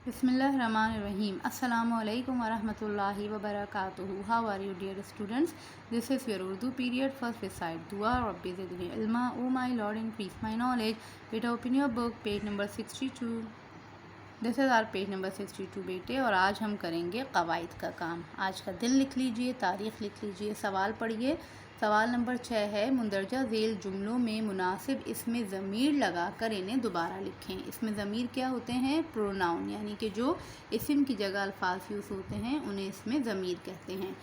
Bismillahirrahmanirrahim. Assalamu alaikum wa rahmatullahi wa barakatuhu. How are you, dear students? This is your Urdu period. First recite Dua Rabbi Zidni Ilma. Oh my Lord, increase my knowledge. Beta, open your book, page number 62. This is our page number 62 बेटे. और आज हम करेंगे क़वाइद का काम. आज का दिन लिख लीजिए, तारीख़ लिख लीजिए, सवाल पढ़िए. सवाल नंबर 6 है, मुंदरजा ज़ेल जुमलों में मुनासिब इसमें ज़मीर लगा कर इन्हें दोबारा लिखें. इसमें ज़मीर क्या होते हैं? प्रोनाउन, यानी कि जो इस्म की जगह अल्फाज यूज़ होते हैं उन्हें इसमें ज़मीर कहते हैं.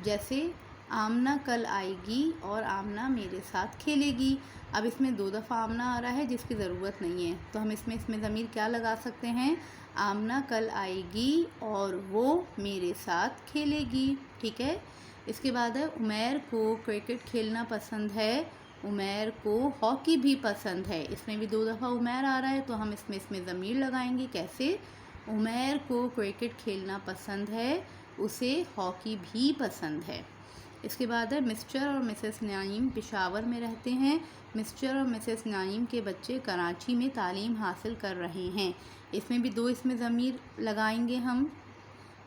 जैसे आमना कल आएगी और आमना मेरे साथ खेलेगी. अब इसमें 2 दफ़ा आमना आ रहा है जिसकी ज़रूरत नहीं है, तो हम इसमें ज़मीर क्या लगा सकते हैं? आमना कल आएगी और वो मेरे साथ खेलेगी. ठीक है. इसके बाद है, उमैर को क्रिकेट खेलना पसंद है, उमैर को हॉकी भी पसंद है. इसमें भी 2 दफ़ा उमैर आ रहा है, तो हम इसमें ज़मीर लगाएंगे. कैसे? उमैर को क्रिकेट खेलना पसंद है, उसे हॉकी भी पसंद है. इसके बाद है, मिस्टर और मिसेस नाइम पेशावर में रहते हैं. मिस्टर और मिसेस नाइम के बच्चे कराची में तालीम हासिल कर रहे हैं. इसमें भी 2 इसमें ज़मीर लगाएंगे हम.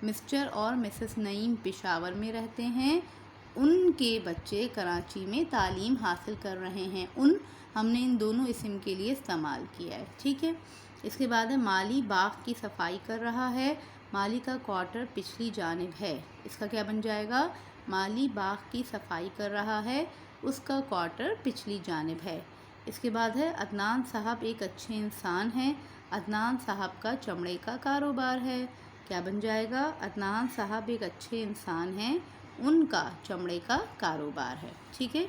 मिस्टर और मिसेस नईम पेशावर में रहते हैं, उनके बच्चे कराची में तालीम हासिल कर रहे हैं. हमने इन दोनों इस्म के लिए इस्तेमाल किया है. ठीक है. इसके बाद है, माली बाग की सफाई कर रहा है, माली का क्वार्टर पिछली जानिब है. इसका क्या बन जाएगा? माली बाग की सफाई कर रहा है, उसका क्वार्टर पिछली जानिब है. इसके बाद है, अदनान साहब एक अच्छे इंसान हैं, अदनान साहब का चमड़े का कारोबार है. क्या बन जाएगा? अदनान साहब एक अच्छे इंसान हैं, उनका चमड़े का कारोबार है. ठीक है.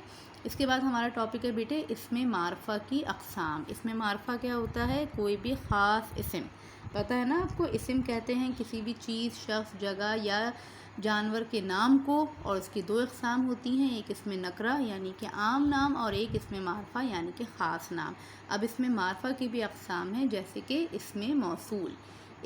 इसके बाद हमारा टॉपिक है बेटे, इसमें मारफा की अक़साम. इसमें मारफा क्या होता है? कोई भी ख़ास इस्म. पता है ना आपको, इस्म कहते हैं किसी भी चीज़, शख्स, जगह या जानवर के नाम को, और उसकी 2 अक़साम होती हैं. एक इसमें नकरा यानी कि आम नाम, और एक इसमें मारफा यानी कि ख़ास नाम. अब इसमें मारफा की भी अक़साम है, जैसे कि इसमें मौसूल.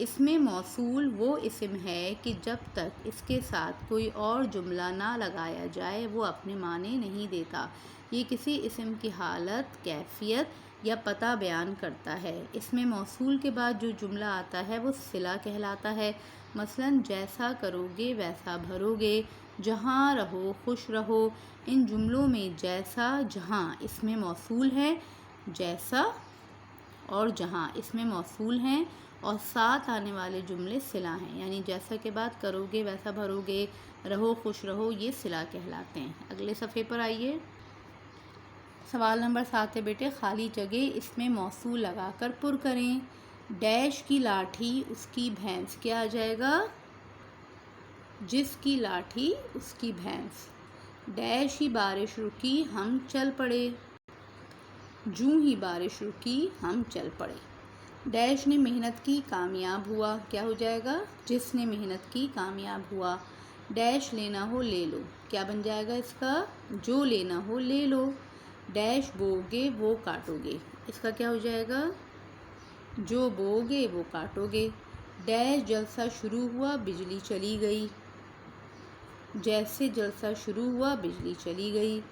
इसमें मौसूल वो इस्म है कि जब तक इसके साथ कोई और जुमला ना लगाया जाए वो अपने माने नहीं देता. ये किसी इस्म की हालत, कैफियत या पता बयान करता है. इसमें मौसूल के बाद जो जुमला आता है वो सिला कहलाता है. मसलन जैसा करोगे वैसा भरोगे, जहाँ रहो खुश रहो. इन जुमलों में जैसा, जहाँ इसमें मौसूल है, जैसा और जहाँ इसमें मौसूल हैं, और साथ आने वाले जुमले सिला हैं. यानी जैसा के बाद करोगे वैसा भरोगे, रहो खुश रहो, ये सिला कहलाते हैं. अगले सफ़े पर आइए. सवाल नंबर 7 है बेटे, खाली जगह इसमें मौसूल लगाकर पुर करें. डैश की लाठी उसकी भैंस. क्या आ जाएगा? जिसकी लाठी उसकी भैंस. डैश ही बारिश रुकी हम चल पड़े, जूं ही बारिश रुकी हम चल पड़े. डैश ने मेहनत की कामयाब हुआ. क्या हो जाएगा? जिसने मेहनत की कामयाब हुआ. डैश लेना हो ले लो. क्या बन जाएगा इसका? जो लेना हो ले लो. डैश बोगे वो काटोगे. इसका क्या हो जाएगा? जो बोगे वो काटोगे. डैश जलसा शुरू हुआ बिजली चली गई. जैसे जलसा शुरू हुआ बिजली चली गई.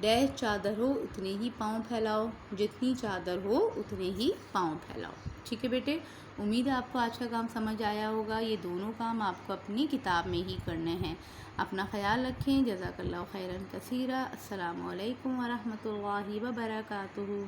डैश चादर हो उतने ही पाँव फैलाओ, जितनी चादर हो उतने ही पाँव फैलाओ. ठीक है बेटे. उम्मीद है आपको आज का काम समझ आया होगा. ये दोनों काम आपको अपनी किताब में ही करने हैं. अपना ख्याल रखें. जज़ाकल्लाहु खैरन कसीरा. अस्सलामु अलैकुम व रहमतुल्लाहि व बरकातुहू.